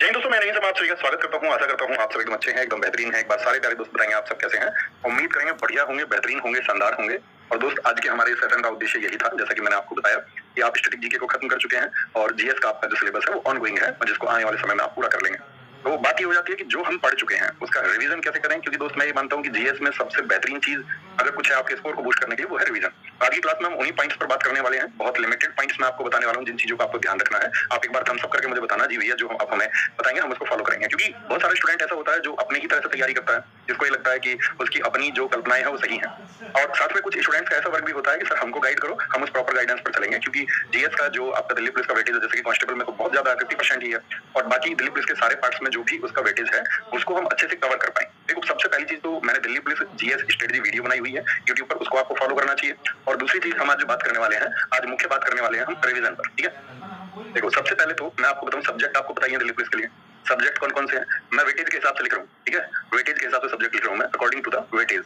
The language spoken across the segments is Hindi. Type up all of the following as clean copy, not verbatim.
जय दोस्तों, मैं नहीं सब आप सभी का स्वागत करता हूं। आशा करता हूं आप सब एकदम अच्छे हैं, एकदम बेहतरीन हैं। एक बार सारे प्यारे दोस्त बताएंगे आप सब कैसे हैं। उम्मीद करेंगे बढ़िया होंगे, बेहतरीन होंगे, शानदार होंगे। और दोस्त, आज के हमारे सेशन का उद्देश्य यही था, जैसा कि मैंने आपको बताया कि आप स्टैटिक जीके को खत्म कर चुके हैं और जीएस का आपका जो सिलेबस है वो ऑनगोइंग है, जिसको आने वाले समय में आप पूरा कर लेंगे। तो बात ये हो जाती है कि जो हम पढ़ चुके हैं उसका रिवीजन कैसे करें, क्योंकि दोस्त मैं ये मानता हूँ कि जीएस में सबसे बेहतरीन चीज अगर कुछ है आपके स्कोर को बूस्ट करने के लिए, वो है रिवीजन। आज की क्लास में हम उन्हीं पॉइंट्स पर बात करने वाले हैं। बहुत लिमिटेड पॉइंट्स मैं आपको बताने वाला हूँ, जिन चीजों का आपको ध्यान रखना है। आप एक बार थम्स अप करके मुझे बताना जी भैया, जो आप हमें बताएंगे हम उसको फॉलो करेंगे। क्योंकि बहुत सारे स्टूडेंट ऐसा होता है जो अपने ही तरह से तैयारी करता है, जिसको ये लगता है कि उसकी अपनी जो कल्पनाएं हैं वो सही है। और साथ में कुछ स्टूडेंट्स का ऐसा वर्क भी होता है कि सर हमको गाइड करो, हम उस प्रॉपर गाइडेंस पर चलेंगे। क्योंकि जीएस का जो आपका दिल्ली पुलिस का वेटेज है, जैसे कि कांस्टेबल में तो बहुत ज्यादा 50% ही है, और बाकी दिल्ली पुलिस के सारे पार्ट्स में जो भी उसका वेटेज है उसको हम अच्छे से कवर कर पाए। देखो, सबसे पहली चीज तो मैंने Delhi police GS strategy video बनाई हुई है यूट्यूब पर, उसको आपको फॉलो करना चाहिए। और दूसरी चीज हम आज जो बात करने वाले हैं, आज मुख्य बात करने वाले हैं हम रिवीजन पर, ठीक है। देखो, सबसे पहले तो मैं आपको बताऊं, सब्जेक्ट आपको बताइए दिल्ली पुलिस के लिए सब्जेक्ट कौन कौन से हैं। मैं वेटेज के हिसाब से लिख रहा हूँ, ठीक है। वेटेज के हिसाब से सब्जेक्ट लिख रहा हूँ मैं, अकॉर्डिंग टू द वेटेज।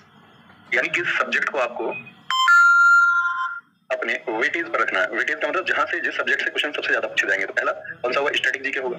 यानी कि सब्जेक्ट को आपको अपने वेटेज पर रखना है। वेटेज का मतलब जहां से जिस सब्जेक्ट से क्वेश्चन सबसे ज्यादा पूछे जाएंगे। तो पहला कौन सा होगा? स्टैटिक जीके होगा।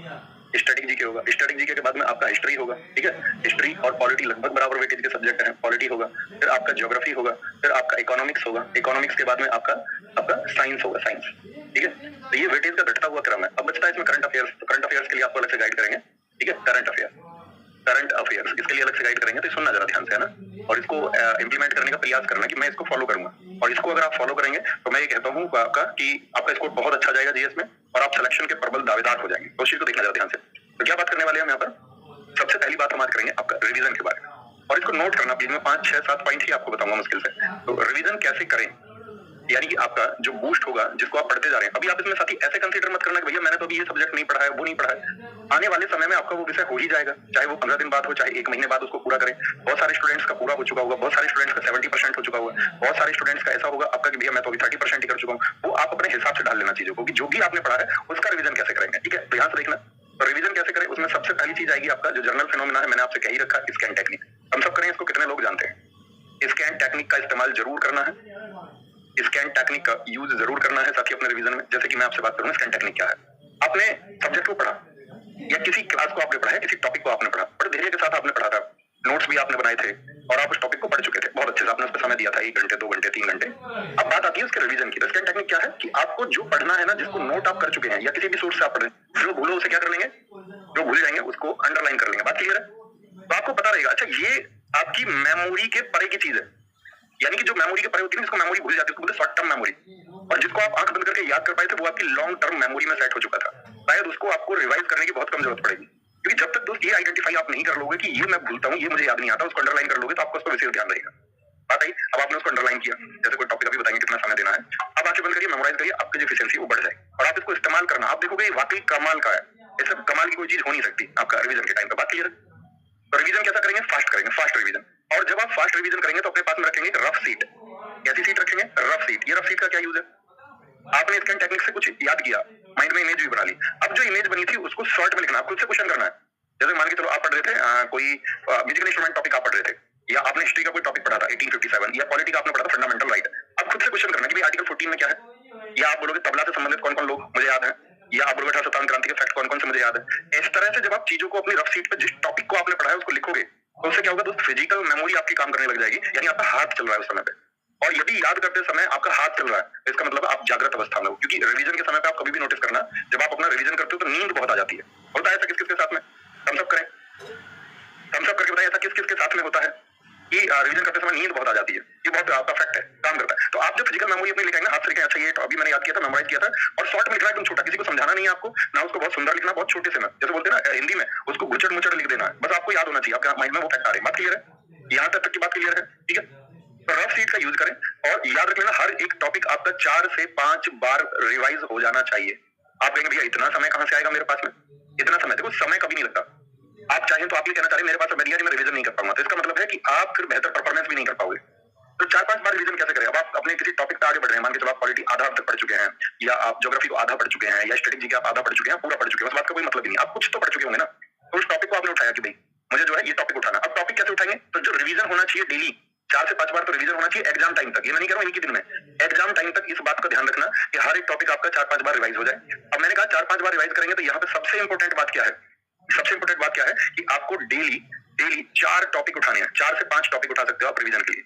स्टैटिक जीके होगा। स्टैटिक जीके के बाद में आपका हिस्ट्री होगा, ठीक है। हिस्ट्री और पॉलिटी लगभग बराबर वेटेज के सब्जेक्ट हैं। पॉलिटी होगा, फिर आपका ज्योग्राफी होगा, फिर आपका इकोनॉमिक्स होगा। इकोनॉमिक्स के बाद में आपका साइंस होगा, साइंस, ठीक है। तो ये वेटेज का घटता हुआ क्रम है। अब बचता है इसमें करंट अफेयर्स। तो करंट अफेयर्स के लिए आपको अलग से गाइड करेंगे, ठीक है। करंट अफेयर्स इसके लिए अलग से गाइड करेंगे, तो सुनना जरा ध्यान से, है ना। और इसको इम्प्लीमेंट करने का प्रयास करना कि मैं इसको फॉलो करूंगा। और इसको अगर आप फॉलो करेंगे तो मैं ये कहता हूँ आपका कि आपका स्कोर बहुत अच्छा जाएगा जीएस में, और आप सिलेक्शन के प्रबल दावेदार हो जाएंगे। तो उस चीज को देखना जरा ध्यान से। तो क्या बात करने वाले हैं हम यहाँ पर? सबसे पहली बात हम आज करेंगे आपका रिवीजन के बारे में, और इसको नोट करना प्लीज। मैं 5, 6, 7 पॉइंट ही आपको बताऊंगा मुश्किल से। तो रिवीजन कैसे करें, यानी कि आपका जो बूस्ट होगा, जिसको आप पढ़ते जा रहे हैं। अभी आप इसमें साथी ऐसे कंसीडर मत करना कि भैया मैंने तो अभी ये सब्जेक्ट नहीं पढ़ा है, वो नहीं पढ़ा है। आने वाले समय में आपका वो विषय हो ही जाएगा, चाहे वो 15 दिन बाद हो, चाहे 1 महीने बाद उसको पूरा करें। बहुत सारे स्टूडेंट्स का पूरा हो चुका होगा, बहुत सारे स्टूडेंट्स का 70% हो चुका होगा, बहुत सारे स्टूडेंट्स का ऐसा होगा आपका कि भैया मैं तो अभी 30% ही कर चुका हूँ। वो आप अपने हिसाब से डाल लेना चीजों को, कि जो भी आपने पढ़ा है उसका रिवीजन कैसे करेंगे, ठीक है। तो यहाँ से देखना, तो रिवीजन कैसे करें, उसमें सबसे पहली चीज आएगी आपका जो जर्नल फिनोमेना है। मैंने आपसे कह ही रखा, स्कैन टेक्निक। हम सब करें, इसको कितने लोग जानते हैं? स्कैन टेक्निक का इस्तेमाल जरूर करना है। स्कैन टेक्निक का यूज जरूर करना है साथी अपने रिवीजन में। जैसे कि मैं आपसे बात करूं, स्कैन टेक्निक क्या है। आपने सब्जेक्ट को पढ़ा, या किसी क्लास को आपने पढ़ा है, किसी टॉपिक को आपने पढ़ा, बड़े धैर्य के साथ आपने पढ़ा था, नोट्स भी आपने बनाए थे, और आप उस टॉपिक को पढ़ चुके थे बहुत अच्छे से। आपने उस पर समय दिया था 1 घंटे, 2 घंटे, 3 घंटे। अब बात आती है उसके रिवीजन की। स्कैन टेक्निक क्या है कि आपको जो पढ़ना है ना, जिसको नोट आप कर चुके हैं या किसी भी सोर्स से आप पढ़े, जो भूलो उसे क्या कर लेंगे, जो भूल जाएंगे उसको अंडरलाइन कर लेंगे। बात क्लियर है? तो आपको पता रहेगा, अच्छा ये आपकी मेमोरी के परे की चीज है। यानी कि जो मेमोरी के परे होती है, जिसको मेमोरी भूल जाती है, उसको बोलते हैं शॉर्ट टर्म मेमोरी। और जिसको आप आंख बंद करके याद कर पाए थे, वो आपकी लॉन्ग टर्म मेमोरी में सेट हो चुका था। शायद उसको आपको रिवाइज करने की बहुत कम जरूरत पड़ेगी। क्योंकि जब तक दोस्त ये आइडेंटिफाई आप नहीं कर लोगे कि ये मैं भूलता हूँ, ये मुझे याद नहीं आता, उसको अंडरलाइन कर लोगे तो आपको उस पर विशेष ध्यान रहेगा। बात आई, अब आपने उसको अंडरलाइन किया, जैसे कोई टॉपिक अभी बताएंगे कितना समय देना है। अब आंखें बंद करिए, मेमोराइज करिए, आपकी जो एफिशिएंसी वो बढ़ जाए। और आप इसको इस्तेमाल करना, आप देखोगे वाकई कमाल का है। इस कमाल की कोई चीज हो नहीं सकती आपका रिवीजन के टाइम पे। बात क्लियर है? तो रिवीजन कैसा करेंगे? फास्ट करेंगे, फास्ट रिवीजन। और जब आप फास्ट रिवीजन करेंगे तो अपने पास में रखेंगे रफ सीट। कैसी सीट रखेंगे? Rough seat. ये रफ सीट का क्या यूज है? आपने स्कैन टेक्निक से कुछ याद किया, माइंड में इमेज भी बना ली। अब जो इमेज बनी थी उसको शॉर्ट में लिखना, खुद से क्वेश्चन करना है। जैसे मान के चलो आप पढ़ रहे थे कोई म्यूजिकल इंस्ट्रूमेंट टॉपिक आप पढ़ रहे थे, या आपने हिस्ट्री का कोई टॉपिक पढ़ा था 1857, या पॉलिटी का आपने पढ़ा था फंडामेंटल राइट। अब खुद से क्वेश्चन करना कि भाई आर्टिकल 14 में क्या है। या आप बोलोगे तबला से संबंधित कौन कौन लोग मुझे याद है, या आप बोलोगे 1857 क्रांति के फैक्ट कौन कौन से मुझे याद है। इस तरह से जब आप चीजों को अपनी रफ सीट पे जिस टॉपिक को आपने पढ़ा है उसको लिखोगे, तो उससे क्या होगा दोस्त, फिजिकल मेमोरी आपकी काम करने लग जाएगी। यानी आपका हाथ चल रहा है उस समय पे। और यदि याद करते समय आपका हाथ चल रहा है, इसका मतलब आप जागृत अवस्था में हो। क्योंकि रिवीजन के समय पे आप कभी भी नोटिस करना, जब आप अपना रिवीजन करते हो तो नींद बहुत आ जाती है। होता है ऐसा किस किसके साथ में? हम सब करें, हम सब करके बताएं ऐसा किस किसके साथ में होता है कि रिवीजन करते समय नींद बहुत आ जाती है। ये बहुत आपका फैक्ट है, काम करता है। तो आप जब फिजिकल मेमोरी अपनी लिखाएंगे, हाथ से लिखें, अच्छा ये तो अभी मैंने याद किया था, मेमोराइज किया था, और शॉर्ट में लिखना एकदम छोटा, किसी को समझाना नहीं है आपको ना, उसको बहुत सुंदर लिखना, बहुत छोटे से में, जैसे बोलते हैं ना हिंदी में, उसको गुचड़ मुचड़ लिख देना है। बस आपको याद होना चाहिए, आपके माइंड में वो फैक्ट आ रहे हैं। बात क्लियर है? यहाँ तक की बात क्लियर है, ठीक है। तो रफ सीट का यूज करें, और याद रख लेना हर एक टॉपिक आपका 4 से 5 बार रिवाइज हो जाना चाहिए। आप कहेंगे भैया इतना समय कहां से आएगा मेरे पास में? इतना समय, देखो समय कभी नहीं लगता। आप चाहें तो आप ये कहना चाह रहे मेरे पास समय नहीं, मैं रिवीजन नहीं कर पाऊंगा, तो इसका मतलब है कि आप फिर बेहतर परफॉर्मेंस भी नहीं कर पाओगे। तो 4-5 बार रिवीजन कैसे करें? अब आप अपने किसी टॉपिक पे आगे बढ़ रहे हैं, मान के चलो आप पॉलिटी आधा तक पढ़ चुके हैं, या आप ज्योग्राफी को आधा पढ़ चुके हैं, या स्टैटिक जीके आप आधा पढ़ चुके हैं, पूरा पढ़ चुके हैं, उस बात का कोई मतलब ही नहीं। आप कुछ तो पढ़ चुके होंगे ना। तो उस टॉपिक को आपने उठाया कि भाई मुझे जो है ये टॉपिक उठाना। अब टॉपिक कैसे उठाएंगे? तो जो रिवीजन होना चाहिए डेली 4 से 5 बार तो रिवीजन होना चाहिए एग्जाम टाइम तक। ये मैं नहीं कह रहा हूं एक ही दिन में, एग्जाम टाइम तक इस बात का ध्यान रखना कि हर एक टॉपिक आपका 4-5 बार रिवाइज हो जाए। अब मैंने कहा 4-5 बार रिवाइज करेंगे, तो यहाँ पे सबसे इंपॉर्टेंट बात क्या है? सबसे इंपॉर्टेंट बात क्या है कि आपको डेली 4 टॉपिक उठाने हैं, 4 से 5 टॉपिक उठा सकते हो आप रिवीजन के लिए,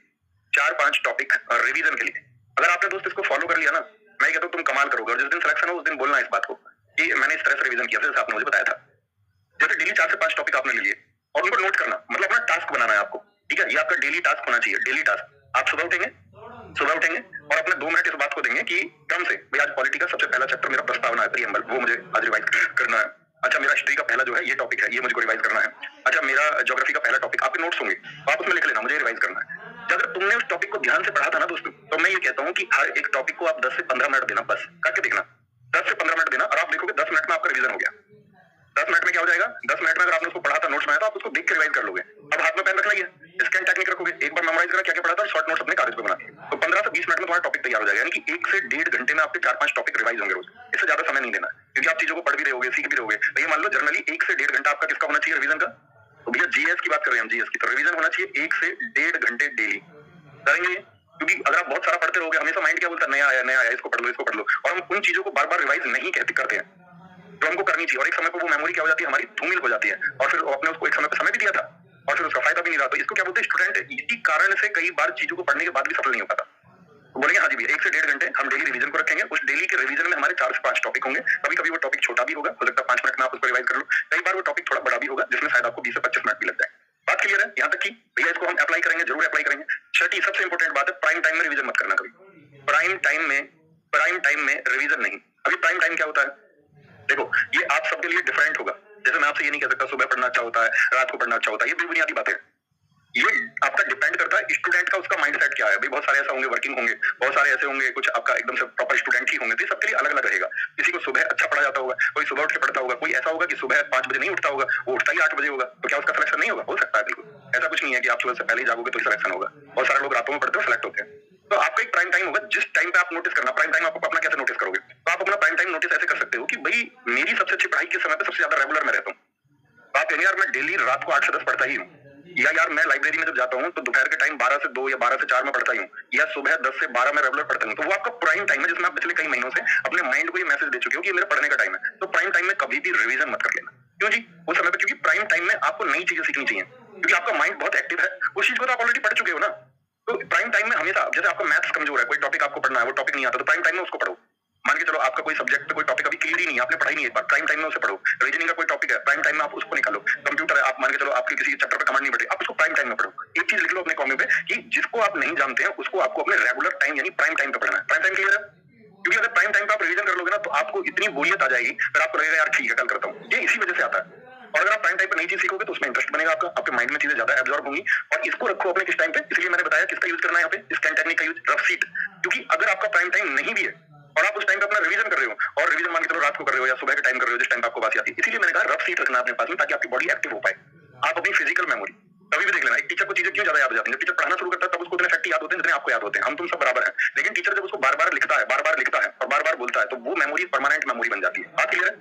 4-5 टॉपिक रिवीजन के लिए। अगर आपने दोस्त इसको फॉलो कर लिया ना, मैं कहता हूँ तुम कमाल करोगे। और जिस दिन सिलेक्शन हो उस दिन बोलना इस बात को कि मैंने इस तरह से रिवीजन किया, जैसे आपने मुझे बताया था। जैसे डेली 4 से 5 टॉपिक आपने लिए और उनको नोट करना, मतलब अपना टास्क बनाना है आपको, ठीक है। ये आपका डेली टास्क होना चाहिए। डेली टास्क आप सुबह उठेंगे और अपने 2 मिनट इस बात को देंगे कि क्रम से भाई आज पॉलिटी का सबसे पहला चैप्टर मेरा प्रस्तावना है, प्रीएम्बल, वो मुझे आज रिवाइज करना है। अच्छा मेरा हिस्ट्री का पहला जो है ये टॉपिक है, ये मुझे रिवाइज करना है। अच्छा मेरा ज्योग्राफी का पहला टॉपिक, आपके नोट्स होंगे तो आप उसमें लिख लेना मुझे रिवाइज करना है। अगर तुमने उस टॉपिक को ध्यान से पढ़ा था ना दोस्तों, तो मैं ये कहता हूँ कि हर एक टॉपिक को आप 10 से 15 मिनट देना, बस करके देखना। 10 से 15 मिनट देना और आप देखोगे 10 मिनट में आपका रिवीजन हो गया। 10 मिनट में क्या हो जाएगा, 10 मिनट में अगर आपने उसको पढ़ा था, नोट्स बनाया था, आप उसको देख के रिवाइज कर लोगे। अब हाथ में पेन रखना ही है, स्कैन टेक्निक रखोगे, एक बार मेमोराइज करा क्या क्या पढ़ा था, शॉर्ट नोट्स अपने कागज पे बना, तो 15 से 20 मिनट में तुम्हारा टॉपिक तैयार हो जाएगा। यानी कि 1 से 1.5 घंटे में आपके 4-5 टॉपिक रिवाइज होंगे रोज। इससे ज्यादा समय नहीं देना, क्योंकि आप चीजों को पढ़ भी रहोगे, सीख भी रहोगे। तो ये मान लो जनरली 1 से 1.5 घंटा आपका किसका होना चाहिए, रिवीजन का। तो भैया जीएस की बात कर रहे हैं हम, जीएस की, तो रिवीजन होना चाहिए 1 से 1.5 घंटे डेली करेंगे। क्योंकि अगर आप बहुत सारा पढ़ते रहोगे, हमेशा माइंड क्या बोलता है, नया आया, इसको पढ़ लो, और हम उन चीजों को बार बार रिवाइज नहीं करते हैं तो हमको करनी चाहिए। और एक समय पर वो मेमोरी क्या हो जाती है, हमारी धूमिल हो जाती है, और फिर आपने उसको एक समय पर समय भी दिया था और फिर उसका फायदा भी नहीं रहा। तो इसको क्या बोलते हैं, स्टूडेंट इसी कारण से कई बार चीजों को पढ़ने के बाद भी सफल नहीं हो पाता। तो बोलेंगे हाँ जी भैया 1 से 1.5 घंटे हम डेली रिवीजन को रखेंगे। उस डेली के रिवीजन में हमारे 4 से 5 टॉपिक होंगे। कभी कभी वो टॉपिक छोटा भी होगा, हो सकता है 5 मिनट में आप उसको रिवाइज कर लो। कई बार वो टॉपिक थोड़ा बड़ा भी होगा, जिसमें शायद आपको 20 से 25 मिनट भी लग जाए। बात क्लियर है यहाँ तक कि भैया इसको हम अप्लाई करेंगे, जरूर अप्लाई करेंगे। छठी सबसे इंपॉर्टेंट बात है, प्राइम टाइम में रिवीजन मत करना कभी। प्राइम टाइम में रिवीजन नहीं। अभी प्राइम टाइम क्या होता है, देखो ये आप सबके लिए डिफरेंट होगा। जैसे मैं आपसे ये नहीं कह सकता सुबह पढ़ना अच्छा होता है, रात को पढ़ना अच्छा होता है, ये बेबुनियादी बातें हैं। ये आपका डिपेंड करता है स्टूडेंट का, उसका माइंडसेट क्या है। भाई बहुत सारे ऐसे होंगे वर्किंग होंगे, बहुत सारे ऐसे होंगे कुछ आपका एकदम से प्रॉपर स्टूडेंट ही होंगे, तो सबके लिए अलग अलग रहेगा। किसी को सुबह अच्छा पढ़ा जाता होगा, कोई सुबह उठ के पढ़ता होगा, कोई ऐसा होगा कि सुबह 5 बजे नहीं उठता होगा, वो उठता ही 8 बजे होगा। तो क्या उसका सिलेक्शन नहीं होगा? हो सकता है, बिल्कुल। ऐसा कुछ नहीं है कि आप सुबह से पहले ही जाओगे तो सिलेक्शन होगा। बहुत सारे लोग रातों में पढ़ते हैं, सिलेक्ट होते हैं। तो आपका एक प्राइम टाइम होगा, जिस टाइम पे आप नोटिस करना। प्राइम टाइम आपको अपना कैसे नोटिस करोगे, तो आप अपना प्राइम टाइम नोटिस ऐसे कर सकते हो कि भाई मेरी सबसे अच्छी पढ़ाई किस समय पे सबसे ज्यादा रेगुलर में रहता हूँ। तो आप कहेंगे यार मैं डेली रात को 8 से 10 पढ़ता ही हूँ, या यार मैं लाइब्रेरी में जब जाता हूँ तो दोपहर के टाइम 12 से 2 या 12 से 4 में पढ़ता ही हूँ, या सुबह 10 से 12 में रेगुलर पढ़ता हूँ। तो वो आपका प्राइम टाइम है, जिसमें आप पिछले कई महीनों से अपने माइंड को ये मैसेज दे चुके हो कि ये मेरा पढ़ने का टाइम है। तो प्राइम टाइम में कभी भी रिवीजन मत कर लेना। क्यों जी? उस समय पे, क्योंकि प्राइम टाइम में आपको नई चीजें सीखनी चाहिए, क्योंकि आपका माइंड बहुत एक्टिव है, उस चीज को तो आप ऑलरेडी पढ़ चुके हो ना। तो प्राइम टाइम में हमेशा, जैसे आपका मैथ्स कमजोर है, कोई टॉपिक आपको पढ़ना है, वो टॉपिक नहीं आता, तो प्राइम टाइम में उसको पढ़ो। मान के चलो आपका कोई सब्जेक्ट पे कोई टॉपिक अभी क्लियर ही नहीं है, आपने पढ़ाई नहीं है, प्राइम टाइम में उसे पढ़ो। रीजनिंग का कोई टॉपिक है, प्राइम टाइम में आप उसको निकालो। कंप्यूटर है, आप मान के चलो आपके किसी चैप्टर पे कमांड नहीं बैठे, आप उसको प्राइम टाइम में पढ़ो। एक चीज लिख लो अपने कॉपी पे कि जिसको आप नहीं जानते हैं उसको आपको अपने रेगुलर टाइम यानी प्राइम टाइम पे पढ़ना है। प्राइम टाइम क्लियर है? क्योंकि अगर प्राइम टाइम पे आप रिवीजन कर लोगे ना, तो आपको इतनी बोरियत आ जाएगी, फिर आपको लगेगा यार ठीक है कल करता हूँ। ये इसी वजह से आता है। और अगर आप प्राइम टाइम पे नई चीज सीखोगे तो उसमें इंटरेस्ट बनेगा आपका, आपके माइंड में चीजें ज्यादा एब्जॉर्ब होंगी। और इसको रखो अपने किस टाइम पे, इसलिए मैंने बताया किसका यूज करना है यहाँ पे, स्कैन टेक्निक का यूज, रफ सीट। क्योंकि अगर आपका प्राइम टाइम नहीं भी है और आप उस टाइम पे अपना रिवीजन कर रहे हो, और रिवीजन मान के चलो रात को कर रहे हो या सुबह के टाइम कर रहे हो, जिस टाइम आपको बात आती है, इसीलिए मैंने कहा रफ सीट रखना अपने पास में, ताकि आपकी बॉडी एक्टिव हो पाए। आप अपनी फिजिकल मेमोरी कभी भी देख लेना, एक टीचर को चीजें क्यों ज्यादा याद हो जाती है, टीचर पढ़ाना शुरू करता है तब उसको उतने फैक्ट याद होते हैं जितने आपको याद होते हैं। हम तुम सब बराबर हैं, लेकिन टीचर जब उसको बार बार लिखता है, बार बार लिखता है और बार बार बोलता है, तो वो मेमोरी परमानेंट मेमोरी बन जाती है। बात क्लियर है?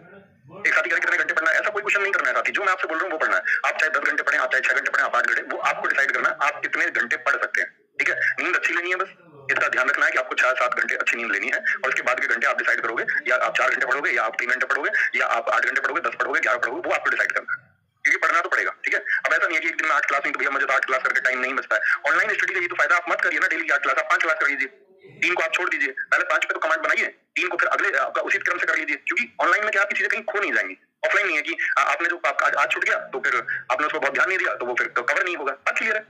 एक साथी करें कितने घंटे पढ़ना है, ऐसा कोई क्वेश्चन नहीं करना है साथी। जो मैं आपसे बोल रहा हूँ वो पढ़ना है। आप चाहे 10 घंटे पढ़ें, आप चाहे 6 घंटे पढ़ें, आप 8 घंटे, वो आपको डिसाइड करना है आप कितने घंटे पढ़ सकते हैं। ठीक है, नींद अच्छी लेनी है, बस इसका ध्यान रखना है कि आपको 6-7 घंटे अच्छी नींद लेनी है। और उसके बाद के घंटे आप डिसाइड करोगे, या आप 4 घंटे पढ़ोगे, या आप 3 घंटे पढ़ोगे, या आप 8 घंटे पढ़ोगे, 10 पढ़ोगे, 11 पढ़ोगे, वो आपको डिसाइड करना है, क्योंकि पढ़ना तो पड़ेगा। ठीक है, अब ऐसा नहीं है कि एक दिन में 8 क्लास नहीं, तो भैया मुझे तो 8 क्लास करके टाइम नहीं बचता है। ऑनलाइन स्टडी का ये तो फायदा, आप मत करिए ना डेली 8 क्लास, आप 5 क्लास कर लीजिए, 3 को आप छोड़ दीजिए। पहले 5 पे तो कमांड बनाइए, 3 को फिर अगले आपका उसी क्रम से कर लीजिए, क्योंकि ऑनलाइन में क्या आपकी चीजें कहीं खो नहीं जाएंगी। ऑफलाइन नहीं है कि आपने जो आज छूट गया तो फिर आपने उसको बहुत ध्यान नहीं दिया तो वो फिर तो कवर नहीं होगा। बात क्लियर है?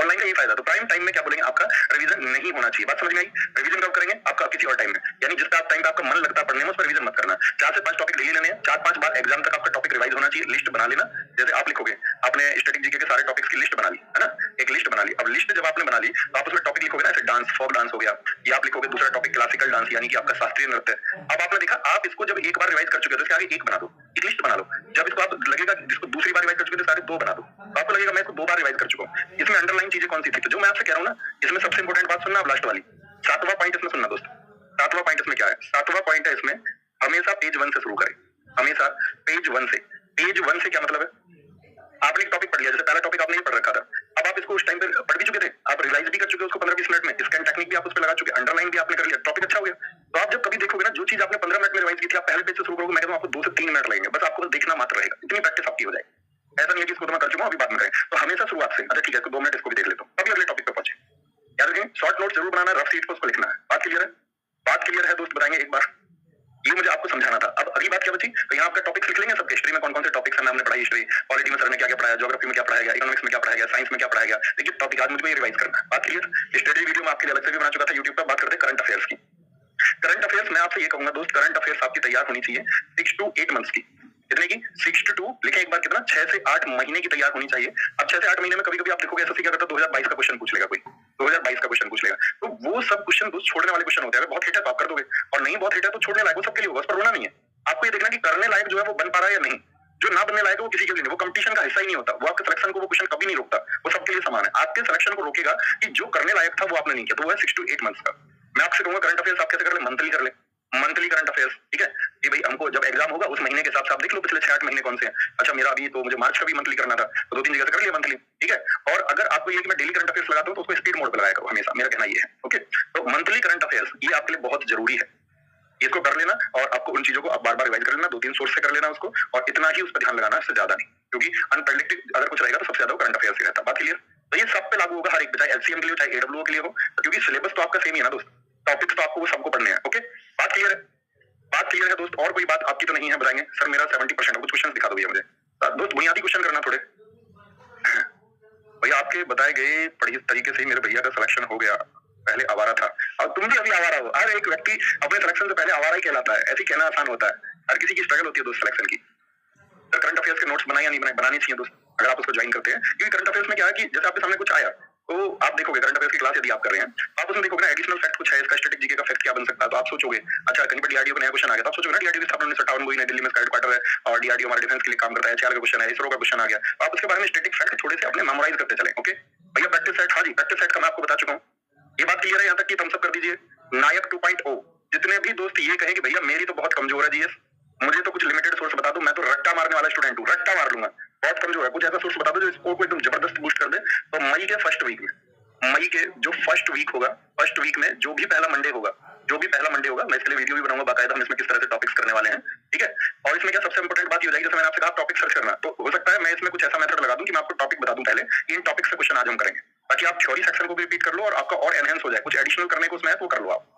ऑनलाइन का ये फायदा। तो प्राइम टाइम में क्या बोलेंगे, आपका रिवीजन नहीं होना चाहिए। बात समझ में आई? रिवीजन कब करेंगे, आपका किसी और टाइम में, यानी जिस टाइम पे आपका मन लगता है पढ़ने में, उस पर रिवीजन मत करना। 4 से 5 टॉपिक डेली लेने हैं, 4-5 बार एग्जाम तक आपका टॉपिक रिवाइज होना चाहिए। लिस्ट बना लेना, जैसे आप लिखोगे, आपने स्टैटिक जीके के सारे टॉपिक्स की लिस्ट बना ली है ना, एक लिस्ट बना ली। अब लिस्ट जब आपने बना ली तो आप उसमें टॉपिक लिखोगे ना, जैसे डांस, फोक डांस हो गया, या आप लिखोगे दूसरा टॉपिक क्लासिकल डांस यानी कि आपका शास्त्रीय नृत्य। अब आपने देखा, आप इसको जब एक बार रिवाइज कर चुके हो तो इसके आगे एक बना दो, एक लिस्ट बना लो। जब इसको आप लगेगा जिसको दूसरी बार रिवाइज कर चुके तो सारे 2 बना दो, तो आपको लगेगा मैं इसको 2 बार रिवाइज कर चुका हूँ। इसमें अंडरलाइन चीजें कौन सी थी, तो जो मैं आपसे कह रहा हूँ ना, इसमें सबसे इंपॉर्टेंट बात सुनना, लास्ट वाली 7वां पॉइंट इसमें सुनना दोस्त। 7वां पॉइंट इसमें क्या है, 7वां पॉइंट है इसमें, हमेशा पेज 1 से शुरू करें, हमेशा पेज 1 से। पेज 1 से क्या मतलब है, आपने एक टॉपिक पढ़ लिया, जैसे पहला टॉपिक आपने ही पढ़ रखा था, अब आप इसको उस टाइम पे पढ़ भी चुके थे, आप रिवाइज भी कर चुके हो उसको 15-20 मिनट में, स्कैन टेक्निक भी आप उस पे लगा चुके, अंडरलाइन भी आपने कर लिया, टॉपिक अच्छा हो गया। तो आप जब कभी देखोगे ना, जो चीज आपने 15 मिनट में रिवाइज की थी, आप पहले पेज से शुरू करोगे, मैं कहता हूं आपको 2 से 3 मिनट लगेंगे, बस आपको देखना मात्र रहेगा, इतनी प्रैक्टिस आपकी हो जाएगी। ऐसा नहीं है कि इसको तो मैं कर चुका हूं, अभी बाद में करें। तो हमेशा शुरुआत से, अच्छा ठीक है, तो 2 मिनट इसको भी देख लेता हूं, तभी अगले टॉपिक पे पहुंचे। याद रखें, शॉर्ट नोट जरूर बनाना है, रफ शीट पे उसको लिखना है। बात क्लियर है? बात क्लियर है दोस्त? बताएंगे एक बार, ये मुझे आपको समझाना था। अब अगली बात क्या बची, तो यहाँ आपका टॉपिक लिख लेंगे सबके। हिस्ट्री में कौन कौन से टॉपिक्स हैं, हमने पढ़ाई हिस्ट्री, पॉलिटी में सर ने क्या क्या पढ़ाया, ज्योग्राफी में क्या पढ़ाया गया, इकोनॉमिक्स में क्या पढ़ाया गया, साइंस में क्या पढ़ाया गया। देखिए टॉपिक आज मुझे रिवाइज करना है। बात क्लियर? स्टडी वीडियो में आपके लिए अलग से भी बना चुका था यूट्यूब पर। बात करते हैं करंट अफेयर्स की। करंट अफेयर्स मैं आपसे ये कहूंगा दोस्त, करंट अफेयर्स आपकी तैयार होनी चाहिए 6 to 8 मंथ्स की। कितने की? 6 to 2 लिखें एक बार, कितना? 6 से 8 महीने की तैयार होनी चाहिए। अब 6 से 8 महीने में कभी कभी आप देखोगे एसएससी क्या करता है, 2022 का क्वेश्चन पूछ लेगा कोई, 2022 का क्वेश्चन पूछ लेगा। तो वो सब क्वेश्चन दोस्त छोड़ने वाले क्वेश्चन होते हैं। बहुत हिट है तो आप कर दोगे, और नहीं बहुत हिट है तो छोड़ने लायक, वो सबके लिए होगा, उस पर रोना नहीं है। आपको ये देखना कि करने लायक जो है वो बन पा रहा है या नहीं। जो ना बनने लायक है वो किसी के लिए नहीं, वो कंपटीशन का हिस्सा ही नहीं होता। वो आपके सिलेक्शन को वो क्वेश्चन कभी नहीं रोकता, वो सबके लिए समान है। आपके सिलेक्शन को रोकेगा कि जो करने लायक था वो आपने नहीं किया, तो वो है 6 to 8 मंथ्स का। मैं आपसे कहूंगा करंट अफेयर्स आप कैसे कर ले, मंथली कर ले, मंथली करंट अफेयर्स, ठीक है। कि भाई हमको जब एग्जाम होगा उस महीने के हिसाब से आप देख लो पिछले 6-8 महीने कौन से हैं। अच्छा मेरा अभी तो मुझे मार्च का भी मंथली करना था, तो 2-3 जगह से कर लिया मंथली, ठीक है। और अगर आपको ये कि मैं डेली करंट अफेयर्स लगाता हूं तो उसको स्पीड मोड पे लगाया करो हमेशा, मेरा कहना ये है, ओके। तो मंथली करंट अफेयर्स ये आपके लिए बहुत जरूरी है, इसको कर लेना। और आपको उन चीजों को आप बार बार रिवाइज कर लेना, 2-3 सोर्स से कर लेना उसको, और इतना ही उस पर ध्यान लगाना, इससे ज्यादा नहीं, क्योंकि अनप्रेडिक्टेड अगर कुछ रहेगा तो सबसे ज्यादा करंट अफेयर्स ही रहता है। बात क्लियर? तो ये सब पे लागू होगा, हर एक पे, चाहे एलसीएम के लिए चाहे एडब्ल्यूओ के लिए हो, क्योंकि सिलेबस तो आपका सेम ही है ना दोस्त, टॉपिक्स तो आपको वो सबको पढ़ने हैं, ओके। बात क्लियर है? बात क्लियर है दोस्त? और कोई बात आपकी तो नहीं है? बताएंगे सर मेरा 70% है, कुछ क्वेश्चन दिखा दो भैया मुझे दोस्त, बुनियादी क्वेश्चन करना थोड़े। भैया आपके बताए गए तरीके से ही मेरे भैया का सिलेक्शन हो गया, पहले आवारा था और तुम भी अभी आवारा हो। हर एक व्यक्ति अपने सिलेक्शन से पहले आवारा ही कहलाता है, ऐसे कहना आसान होता है। हर किसी की स्ट्रगल होती है दोस्त सिलेक्शन की। सर करंट अफेयर्स के नोट्स बनाए या नहीं बनाए? बनानी चाहिए दोस्त, अगर आप उसको ज्वाइन करते हैं, क्योंकि करंट अफेयर्स में क्या है कि जैसे आपके सामने कुछ आया तो आप देखोगे करंट अफेयर्स की क्लास यदि आप कर रहे हैं, आप उसमें देखोगे ना एडिशनल फैक्ट कुछ है, इसका स्टैटिक जीके का फैक्ट क्या बन सकता है, तो आप सोचोगे अच्छा कहीं पर डीआरडीओ का नया क्वेश्चन आ गया, तो आप सोचोगे ना डीआरडीओ की स्थापना 1957 में हुई, नई दिल्ली में इसका हेडक्वार्टर है और डीआरडीओ हमारे डिफेंस के लिए काम करता है, HAL का क्वेश्चन है, इसरो का क्वेश्चन आ गया, तो आप उसके बारे में स्टैटिक फैक्ट थोड़े से अपने मेमोराइज करते चले, ओके भैया। प्रैक्टिस सेट, हाँ जी प्रैक्टिस सेट का मैं आपको बता चुका हूँ, ये बात क्लियर है यहाँ तक कि थम्स अप कर दीजिए। नायक 2.0 जितने भी दोस्त ये कहें कि भैया मेरी तो बहुत कमजोर है जीएस, मुझे तो कुछ लिमिटेड सोर्स बता दो, मैं तो रट्टा मारने वाला स्टूडेंट हूँ, रट्टा मार लूंगा, बहुत कमजोर है, कुछ ऐसा सोर्स बता दो जो स्कोर को एकदम जबरदस्त बूस्ट कर दे। तो मई के फर्स्ट वीक में, मई के जो फर्स्ट वीक होगा, फर्स्ट वीक में जो भी पहला मंडे होगा, जो भी पहला मंडे होगा, मैं इसके लिए वीडियो भी बनाऊंगा बाकायदा, हम इसमें किस तरह से टॉपिक्स करने वाले हैं, ठीक है। और इसमें क्या सबसे इंपॉर्टेंट बात ये हो जाएगी, जैसे मैंने आपसे कहा टॉपिक सर्च करना, तो हो सकता है मैं इसमें कुछ ऐसा मेथड लगा दूं कि मैं आपको टॉपिक बता दूं पहले, इन टॉपिक से क्वेश्चन आज हम करेंगे, ताकि आप थ्योरी सेक्शन को भी रिपीट कर लो और आपका और एनहेंस हो जाए, कुछ एडिशनल करने को उसमें है तो कर लो आप।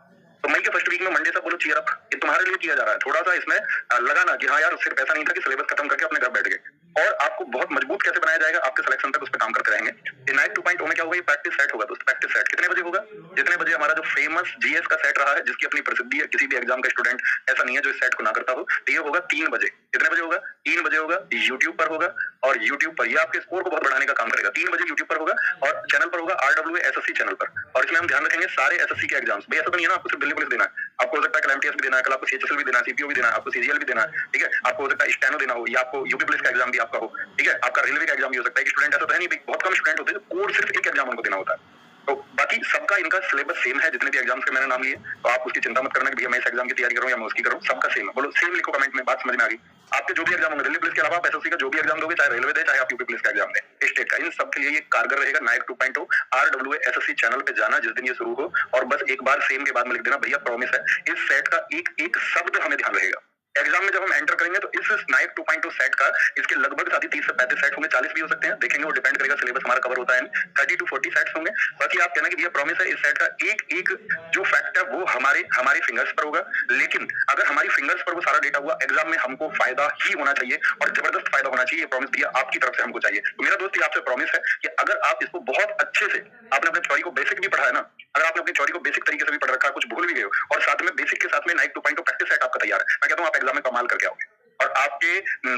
तो मई के फर्स्ट वीक में मंडे से बोलो चीयर अप, ये तुम्हारे लिए किया जा रहा है, थोड़ा सा इसमें लगाना कि हाँ यार सिर्फ ऐसा नहीं था कि सिलेबस खत्म करके अपने घर बैठ गए, और आपको बहुत मजबूत कैसे बनाया जाएगा आपके सिलेक्शन तक, उस पर काम करते रहेंगे। नाइट 2.0 में क्या होगा, ये प्रैक्टिस सेट होगा दोस्त। प्रैक्टिस सेट कितने बजे होगा? जितने बजे हमारा जो फेमस जीएस का सेट रहा है, जिसकी अपनी प्रसिद्धि है, किसी भी एग्जाम का स्टूडेंट ऐसा नहीं है जो इस सेट को ना करता हो, तो ये होगा 3 बजे। कितने बजे होगा? 3 बजे होगा, यूट्यूब पर होगा, और यूट्यूब पर ये आपके स्कोर को बहुत बढ़ाने का काम करेगा। 3 बजे यूट्यूब पर होगा और चैनल पर होगा RWA SSC चैनल पर, और इसमें हम ध्यान रखेंगे सारे SSC के एग्जाम्स। भाई ऐसा तो नहीं है ना आपको सिर्फ दिल्ली पुलिस देना है, आपको हो सकता है MTS भी देना है, कल आपको CHSL भी देना है, CPO भी देना है, आपको CGL भी देना है, ठीक है। आपको हो सकता है स्टेनो देना हो, या आपको यूपी पुलिस का एग्जाम भी आपका हो, ठीक है। आपका रेलवे का एग्जाम भी हो सकता है। स्टूडेंट ऐसा तो है नहीं, बहुत कम स्टूडेंट होते हैं कोर सिर्फ एक एग्जाम उनको देना होता है। तो बाकी सबका इनका सिलेबस सेम है, जितने भी एग्जाम्स के मैंने नाम लिए, तो आप उसकी चिंता मत करना कि भैया मैं इस एग्जाम की तैयारी करूं या मैं उसकी करूं, सबका सेम है। बोलो सेम लिखो कमेंट में, बात समझ में आ गई? आपके जो भी एग्जाम होंगे दिल्ली पुलिस के अलावा आप एसएससी का जो भी एग्जाम दोगे, चाहे रेलवे दे चाहे आप यूपी पुलिस का एग्जाम दे स्टेट का, इन सब के लिए ये कारगर रहेगा। नायक 2.0 RWA SSC चैनल पे जाना जिस दिन ये शुरू हो, और बस एक बार सेम के बाद में लिख देना भैया प्रॉमिस है इस सेट का एक एक शब्द हमें ध्यान रहेगा। एग्जाम में जब हम एंटर करेंगे तो इस नायक 2.0 सेट का, इसके लगभग 30 से 35 सेट होंगे, 40 भी हो सकते हैं, देखेंगे वो डिपेंड करेगा सिलेबस हमारा कवर होता है। 30 to 40 सेट्स होंगे। बाकी आप कहना कि भैया प्रॉमिस है इस सेट का एक एक जो फैक्ट है वो हमारे फिंगर्स पर होगा, लेकिन अगर हमारी फिंगर्स पर वो सारा डेटा हुआ, एग्जाम में हमको फायदा ही होना चाहिए और जबरदस्त फायदा होना चाहिए। ये प्रॉमिस भैया आपकी तरफ से हमको चाहिए। तो मेरा दोस्त आपसे प्रॉमिस है कि अगर आप इसको बहुत अच्छे से, आपने अपने थ्योरी को बेसिक भी पढ़ा है ना, अगर आपने अपनी थ्योरी को बेसिक तरीके से भी पढ़ रखा है, कुछ भूल भी गए हो, और साथ में बेसिक के साथ में नाइक 2.0 प्रैक्टिस सेट आपका तैयार है, मैं कहता हूं आप एग्जाम में कमाल करके आओगे। और आपके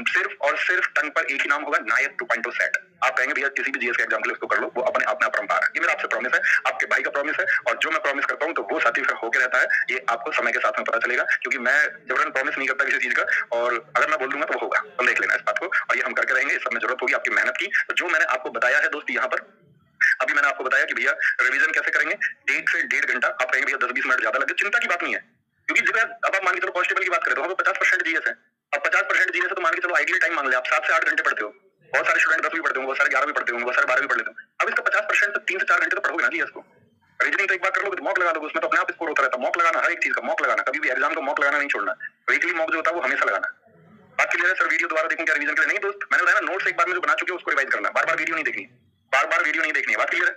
सिर्फ और सिर्फ टंग पर एक ही नाम होगा, नायक 2.0 सेट। आप कहेंगे भैया किसी भी जीएस के एग्जाम के लिए उसको कर लो, वो अपने आप में अपरंपार है। ये मेरा आपसे प्रॉमिस है, आपके भाई का प्रॉमिस है, और जो मैं प्रॉमिस करता हूं तो वो सर्टिफिकेट होकर रहता है। ये आपको समय के साथ में पता चलेगा, क्योंकि मैं जबरन प्रॉमिस नहीं करता किसी चीज का, और अगर मैं बोल दूंगा तो वो होगा, तो देख लेना इस बात को, और ये हम करके रहेंगे। इस सब में जरूरत होगी आपकी मेहनत की। तो जो मैंने आपको बताया है दोस्त यहाँ पर, अभी मैंने आपको बताया कि भैया रिवीजन कैसे करेंगे, 1 से 1.5 घंटा। आप कहेंगे भैया 10-20 मिनट ज्यादा लगे, चिंता की बात नहीं है, क्योंकि जब अब आप मान के चलो कॉन्स्टेबल की बात करें तो हम 50% जीएस है। अब 50% जीएस है तो मान के चलो आइडियल टाइम मान ले आप 7 से 8 घंटे पढ़ते हो। बहुत सारे स्टूडेंट 10 भी पढ़ते होंगे, बहुत सारे 11 भी पढ़ते होंगे, बहुत सारे 12 भी पढ़ लेते हो। अब इसका 50% तो 3 से 4 घंटे तो पढ़ोगे ना जीएस को। रीजनिंग तो एक बार कर लोगे तो मॉक लगा लोगे, उसमें तो अपने आप स्कोर होता रहता है। मॉक लगाना, हर एक चीज का मॉक लगाना, कभी भी एग्जाम का मॉक लगाना नहीं छोड़ना। वीकली मॉक जो होता है वो हमेशा लगाना। बात क्लियर है सर? वीडियो दोबारा देखूं क्या रिवीजन के लिए? नहीं दोस्त, मैंने बताया ना, नोट्स एक बार में जो बना चुके हो उसको रिवाइज करना, बार बार वीडियो नहीं देखनी, बार बार वीडियो नहीं देखनी है। बात क्लियर है?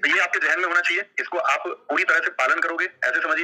तो ये आपके जहन में होना चाहिए, इसको आप पूरी तरह से पालन करोगे, ऐसे समझिए